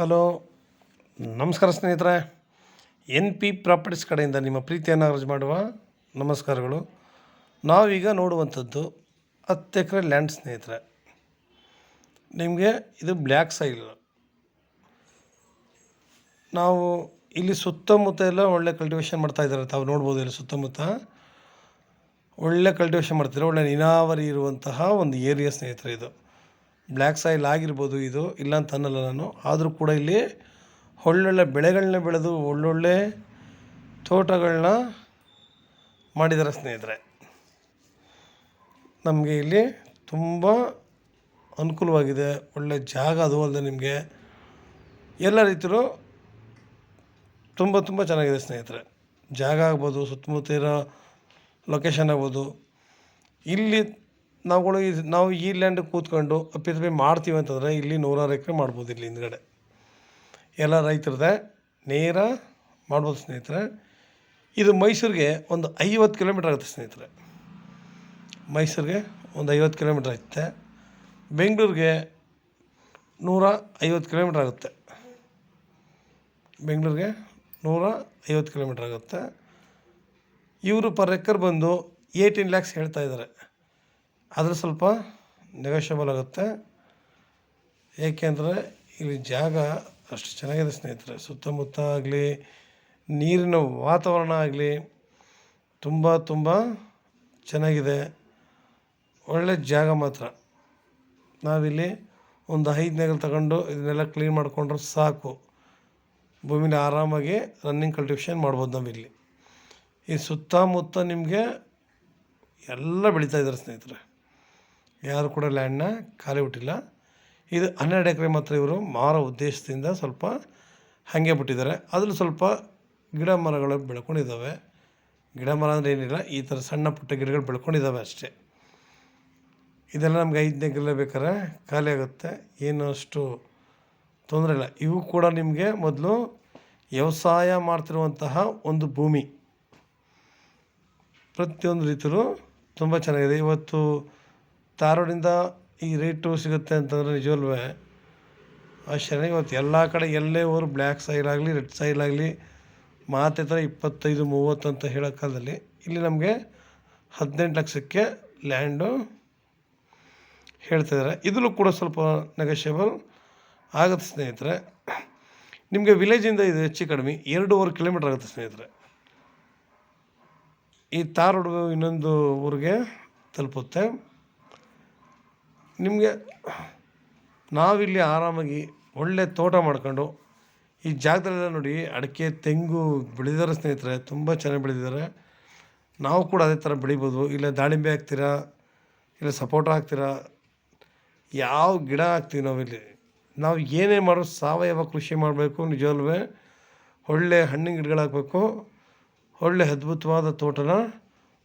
Hello, ನಮಸ್ಕಾರ ಸ್ನೇಹಿತರೆ. N P properties ಕಡೆಯಿಂದ ನಿಮ್ಮ ಪ್ರೀತಿಯನ್ನು ಅರ್ಜಿ ಮಾಡುವ ನಮಸ್ಕಾರಗಳು. ನಾವೀಗ ನೋಡುವಂಥದ್ದು 10 ಎಕರೆ ಲ್ಯಾಂಡ್ ಸ್ನೇಹಿತರೆ. ನಿಮಗೆ ಇದು ಬ್ಲ್ಯಾಕ್ ಸಾಯಿಲ್. ನಾವು ಇಲ್ಲಿ ಸುತ್ತಮುತ್ತ ಎಲ್ಲ ಒಳ್ಳೆ ಕಲ್ಟಿವೇಷನ್ ಮಾಡ್ತಾಯಿದ್ದಾರೆ. ತಾವು ನೋಡ್ಬೋದು, ಇಲ್ಲಿ ಸುತ್ತಮುತ್ತ ಒಳ್ಳೆ ಕಲ್ಟಿವೇಷನ್ ಮಾಡ್ತಿದ್ದಾರೆ. ಒಳ್ಳೆ ನೀರಾವರಿ ಇರುವಂತಹ ಒಂದು ಏರಿಯಾ ಸ್ನೇಹಿತರೆ. ಇದು ಬ್ಲ್ಯಾಕ್ ಸಾಯಿಲ್ ಆಗಿರ್ಬೋದು, ಇದು ಇಲ್ಲ ಅಂತ ಅನ್ನಲ್ಲ ನಾನು. ಆದರೂ ಕೂಡ ಇಲ್ಲಿ ಒಳ್ಳೊಳ್ಳೆ ಬೆಳೆಗಳನ್ನ ಬೆಳೆದು ಒಳ್ಳೊಳ್ಳೆ ತೋಟಗಳನ್ನ ಮಾಡಿದ್ದಾರೆ ಸ್ನೇಹಿತರೆ. ನಮಗೆ ಇಲ್ಲಿ ತುಂಬ ಅನುಕೂಲವಾಗಿದೆ. ಒಳ್ಳೆ ಜಾಗ, ಅದು ಅಲ್ಲದೆ ನಿಮಗೆ ಎಲ್ಲ ರೀತಿಯೂ ತುಂಬ ಚೆನ್ನಾಗಿದೆ ಸ್ನೇಹಿತರೆ. ಜಾಗ ಆಗ್ಬೋದು, ಸುತ್ತಮುತ್ತ ಇರೋ ಲೊಕೇಶನ್ ಆಗ್ಬೋದು. ಇಲ್ಲಿ ನಾವು ಈ ಲ್ಯಾಂಡಿಗೆ ಕೂತ್ಕೊಂಡು ಅಪ್ಪಿತಪ್ಪಿ ಮಾಡ್ತೀವಿ ಅಂತಂದರೆ ಇಲ್ಲಿ 100 ಎಕರೆ ಮಾಡ್ಬೋದು. ಇಲ್ಲಿ ಹಿಂದ್ಗಡೆ ಎಲ್ಲ ರೈತರದೇ ನೇರ ಮಾಡ್ಬೋದು ಸ್ನೇಹಿತರೆ. ಇದು ಮೈಸೂರಿಗೆ ಒಂದು 50 ಕಿಲೋಮೀಟ್ರ್ ಆಗುತ್ತೆ ಸ್ನೇಹಿತರೆ. ಮೈಸೂರಿಗೆ ಒಂದು 50 ಕಿಲೋಮೀಟ್ರ್ ಆಗುತ್ತೆ. ಬೆಂಗಳೂರಿಗೆ 150 ಕಿಲೋಮೀಟ್ರ್ ಆಗುತ್ತೆ. ಬೆಂಗಳೂರಿಗೆ 150 ಕಿಲೋಮೀಟ್ರ್ ಆಗುತ್ತೆ. ಇವರು ಪರ್ ಎಕರ್ ಬಂದು 18 lakhs ಹೇಳ್ತಾಯಿದ್ದಾರೆ. ಆದರೆ ಸ್ವಲ್ಪ ನೆಗೋಷಿಯಬಲ್ ಆಗುತ್ತೆ. ಏಕೆಂದರೆ ಇಲ್ಲಿ ಜಾಗ ಅಷ್ಟು ಚೆನ್ನಾಗಿದೆ ಸ್ನೇಹಿತರೆ. ಸುತ್ತಮುತ್ತ ಆಗಲಿ, ನೀರಿನ ವಾತಾವರಣ ಆಗಲಿ ತುಂಬ ಚೆನ್ನಾಗಿದೆ. ಒಳ್ಳೆ ಜಾಗ ಮಾತ್ರ. ನಾವಿಲ್ಲಿ ಒಂದು 5 ನೇಗಲು ತಗೊಂಡು ಇದನ್ನೆಲ್ಲ ಕ್ಲೀನ್ ಮಾಡಿಕೊಂಡ್ರೆ ಸಾಕು. ಭೂಮಿಲಿ ಆರಾಮಾಗಿ ರನ್ನಿಂಗ್ ಕಲ್ಟಿವೇಷನ್ ಮಾಡ್ಬೋದು ನಾವಿಲ್ಲಿ. ಈ ಸುತ್ತಮುತ್ತ ನಿಮಗೆ ಎಲ್ಲ ಬೆಳೀತಾಯಿದ್ದಾರೆ ಸ್ನೇಹಿತರೆ. ಯಾರು ಕೂಡ ಲ್ಯಾಂಡನ್ನ ಖಾಲಿ ಬಿಟ್ಟಿಲ್ಲ. ಇದು 12 ಎಕರೆ ಮಾತ್ರ ಇವರು ಮಾರೋ ಉದ್ದೇಶದಿಂದ ಸ್ವಲ್ಪ ಹಾಗೆ ಬಿಟ್ಟಿದ್ದಾರೆ. ಅದರಲ್ಲಿ ಸ್ವಲ್ಪ ಗಿಡ ಮರಗಳು ಬೆಳ್ಕೊಂಡಿದ್ದಾವೆ. ಗಿಡ ಮರ ಅಂದರೆ ಏನಿಲ್ಲ, ಈ ಥರ ಸಣ್ಣ ಪುಟ್ಟ ಗಿಡಗಳು ಬೆಳ್ಕೊಂಡಿದ್ದಾವೆ ಅಷ್ಟೇ. ಇದೆಲ್ಲ ನಮ್ಗೆ 5 ಎಕರೆ ಬೇಕಾದ್ರೆ ಖಾಲಿ ಆಗುತ್ತೆ. ಏನು ಅಷ್ಟು ತೊಂದರೆ ಇಲ್ಲ. ಇವು ಕೂಡ ನಿಮಗೆ ಮೊದಲು ವ್ಯವಸಾಯ ಮಾಡ್ತಿರುವಂತಹ ಒಂದು ಭೂಮಿ. ಪ್ರತಿಯೊಂದು ರೀತಿಯೂ ತುಂಬ ಚೆನ್ನಾಗಿದೆ. ಇವತ್ತು ಧಾರವಾಡದಿಂದ ಈ ರೇಟು ಸಿಗುತ್ತೆ ಅಂತಂದರೆ ನಿಜವಲ್ವೂ ಆಶ್ಚರ್ಯ. ಇವತ್ತು ಎಲ್ಲ ಕಡೆ ಎಲ್ಲೇ ಹೋದ್ರು ಬ್ಲ್ಯಾಕ್ ಸಾಯಿಲ್ ಆಗಲಿ, ರೆಡ್ ಸಾಯಿಲ್ ಆಗಲಿ ಮಾತೆ ಥರ 25-30 ಅಂತ ಹೇಳೋ ಕಾಲದಲ್ಲಿ ಇಲ್ಲಿ ನಮಗೆ 18 ಲಕ್ಷಕ್ಕೆ ಲ್ಯಾಂಡು ಹೇಳ್ತಾಯಿದ್ದಾರೆ. ಇದರಲ್ಲೂ ಕೂಡ ಸ್ವಲ್ಪ ನೆಗೋಷಿಯಬಲ್ ಆಗುತ್ತೆ ಸ್ನೇಹಿತರೆ. ನಿಮಗೆ ವಿಲೇಜಿಂದ ಇದು ಹೆಚ್ಚು ಕಡಿಮೆ 2.5 ಕಿಲೋಮೀಟ್ರ್ ಆಗುತ್ತೆ ಸ್ನೇಹಿತರೆ. ಈ ಧಾರವಾಡ ಇನ್ನೊಂದು ಊರಿಗೆ ತಲುಪುತ್ತೆ. ನಿಮಗೆ ನಾವಿಲ್ಲಿ ಆರಾಮಾಗಿ ಒಳ್ಳೆ ತೋಟ ಮಾಡ್ಕೊಂಡು ಈ ಜಾಗದಲ್ಲೆಲ್ಲ ನೋಡಿ ಅಡಿಕೆ, ತೆಂಗು ಬೆಳೆದಿದ್ದಾರೆ ಸ್ನೇಹಿತರೆ. ತುಂಬ ಚೆನ್ನಾಗಿ ಬೆಳೆದಿದ್ದಾರೆ. ನಾವು ಕೂಡ ಅದೇ ಥರ ಬೆಳಿಬೋದು. ಇಲ್ಲ ದಾಳಿಂಬೆ ಹಾಕ್ತೀರಾ, ಇಲ್ಲ ಸಪೋಟ ಹಾಕ್ತೀರಾ, ಯಾವ ಗಿಡ ಹಾಕ್ತೀವಿ ನಾವಿಲ್ಲಿ. ನಾವು ಏನೇ ಮಾಡೋ ಸಾವಯವ ಕೃಷಿ ಮಾಡಬೇಕು. ನಿಜವಲ್ವೇ ಒಳ್ಳೆ ಹಣ್ಣಿನ ಗಿಡಗಳು ಹಾಕಬೇಕು. ಒಳ್ಳೆ ಅದ್ಭುತವಾದ ತೋಟನ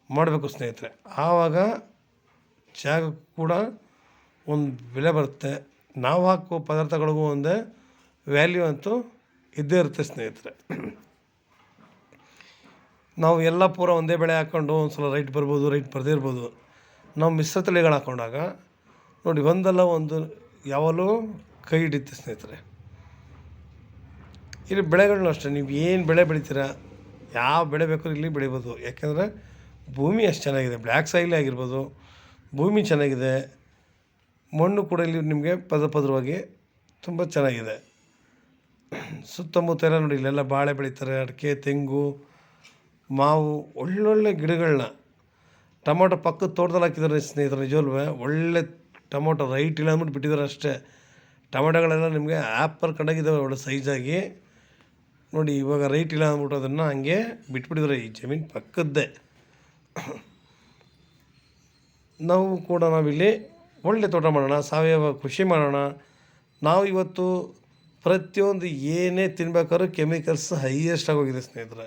ಮಾಡಬೇಕು ಸ್ನೇಹಿತರೆ. ಆವಾಗ ಜಾಗ ಕೂಡ ಒಂದು ಬೆಲೆ ಬರುತ್ತೆ. ನಾವು ಹಾಕೋ ಪದಾರ್ಥಗಳಿಗೂ ಒಂದೇ ವ್ಯಾಲ್ಯೂ ಅಂತೂ ಇದ್ದೇ ಇರುತ್ತೆ ಸ್ನೇಹಿತರೆ. ನಾವು ಎಲ್ಲ ಪೂರ ಒಂದೇ ಬೆಳೆ ಹಾಕ್ಕೊಂಡು ಒಂದು ಸಲ ರೈಟ್ ಬರ್ಬೋದು, ರೈಟ್ ಬರದೇ ಇರ್ಬೋದು. ನಾವು ಮಿಶ್ರ ತಳಿಗಳು ಹಾಕ್ಕೊಂಡಾಗ ನೋಡಿ ಒಂದಲ್ಲ ಒಂದು ಯಾವಾಗಲೂ ಕೈ ಹಿಡಿಯುತ್ತೆ ಸ್ನೇಹಿತರೆ. ಇಲ್ಲಿ ಬೆಳೆಗಳನ್ನೂ ಅಷ್ಟೇ, ನೀವು ಏನು ಬೆಳೆ ಬೆಳಿತೀರಾ, ಯಾವ ಬೆಳೆ ಬೇಕಾದ್ರೂ ಇಲ್ಲಿ ಬೆಳಿಬೋದು. ಯಾಕೆಂದರೆ ಭೂಮಿ ಅಷ್ಟು ಚೆನ್ನಾಗಿದೆ. ಬ್ಲ್ಯಾಕ್ ಸಾಯಿಲ್ ಆಗಿರ್ಬೋದು, ಭೂಮಿ ಚೆನ್ನಾಗಿದೆ. ಮಣ್ಣು ಕೂಡ ಇಲ್ಲಿ ನಿಮಗೆ ಪದರವಾಗಿ ತುಂಬ ಚೆನ್ನಾಗಿದೆ. ಸುತ್ತಮುತ್ತ ಎಲ್ಲ ನೋಡಿ, ಇಲ್ಲೆಲ್ಲ ಬಾಳೆ ಬೆಳೀತಾರೆ, ಅಡಿಕೆ, ತೆಂಗು, ಮಾವು, ಒಳ್ಳೊಳ್ಳೆ ಗಿಡಗಳನ್ನ. ಟೊಮೊಟೊ ಪಕ್ಕದ ತೋಟದಲ್ಲಿ ಹಾಕಿದ್ದಾರೆ ಸ್ನೇಹಿತರೆ. ನಿಜವಲ್ವೇ ಒಳ್ಳೆ ಟೊಮೊಟೊ ರೈಟ್ ಇಲ್ಲ ಅಂದ್ಬಿಟ್ಟು ಬಿಟ್ಟಿದ್ದಾರೆ ಅಷ್ಟೇ. ಟೊಮೊಟೊಗಳೆಲ್ಲ ನಿಮಗೆ ಆ್ಯಪಲ್ ಕಂಡಾಗಿದ್ದಾವೆ ಒಳ್ಳೆ ಸೈಜಾಗಿ. ನೋಡಿ ಇವಾಗ ರೈಟ್ ಇಲ್ಲ ಅಂದ್ಬಿಟ್ಟು ಅದನ್ನು ಹಂಗೆ ಬಿಟ್ಬಿಟ್ಟಿದ್ದಾರೆ ಈ ಜಮೀನು ಪಕ್ಕದ್ದೇ. ನಾವಿಲ್ಲಿ ಒಳ್ಳೆ ತೋಟ ಮಾಡೋಣ, ಸಾವಯವ ಕೃಷಿ ಮಾಡೋಣ. ನಾವು ಇವತ್ತು ಪ್ರತಿಯೊಂದು ಏನೇ ತಿನ್ಬೇಕಾದ್ರೂ ಕೆಮಿಕಲ್ಸ್ ಹೈಯೆಸ್ಟ್ ಆಗೋಗಿದೆ ಸ್ನೇಹಿತರೆ.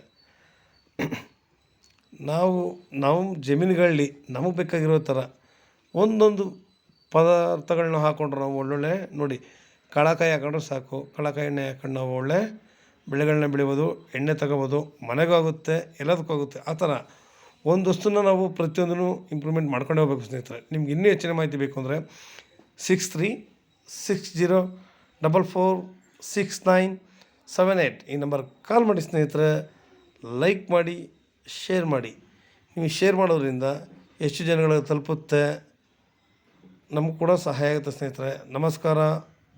ನಾವು ಜಮೀನುಗಳಲ್ಲಿ ನಮಗೆ ಬೇಕಾಗಿರೋ ಥರ ಒಂದೊಂದು ಪದಾರ್ಥಗಳನ್ನ ಹಾಕ್ಕೊಂಡ್ರೆ ನಾವು ಒಳ್ಳೊಳ್ಳೆ ನೋಡಿ ಕಳಕಾಯಿ ಹಾಕೊಂಡ್ರೆ ಸಾಕು. ಕಳಕಾಯಿ ಎಣ್ಣೆ ಹಾಕೊಂಡು ನಾವು ಒಳ್ಳೆ ಬೆಳೆಗಳನ್ನ ಬೆಳಿಬೋದು, ಎಣ್ಣೆ ತಗೋಬೋದು, ಮನೆಗೂ ಆಗುತ್ತೆ, ಎಲ್ಲದಕ್ಕೂ ಆಗುತ್ತೆ. ಆ ಥರ ಒಂದು ವಸ್ತುನ ನಾವು ಪ್ರತಿಯೊಂದನ್ನು ಇಂಪ್ರೂವ್ಮೆಂಟ್ ಮಾಡ್ಕೊಂಡೇ ಹೋಗ್ಬೇಕು ಸ್ನೇಹಿತರೆ. ನಿಮ್ಗೆ ಇನ್ನೂ ಹೆಚ್ಚಿನ ಮಾಹಿತಿ ಬೇಕು ಅಂದರೆ 636044 6978 ಈ ನಂಬರ್ ಕಾಲ್ ಮಾಡಿ ಸ್ನೇಹಿತರೆ. ಲೈಕ್ ಮಾಡಿ, ಶೇರ್ ಮಾಡಿ. ನೀವು ಶೇರ್ ಮಾಡೋದ್ರಿಂದ ಎಷ್ಟು ಜನಗಳಿಗೆ ತಲುಪುತ್ತೆ, ನಮಗೂ ಕೂಡ ಸಹಾಯ ಆಗುತ್ತೆ ಸ್ನೇಹಿತರೆ. ನಮಸ್ಕಾರ,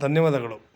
ಧನ್ಯವಾದಗಳು.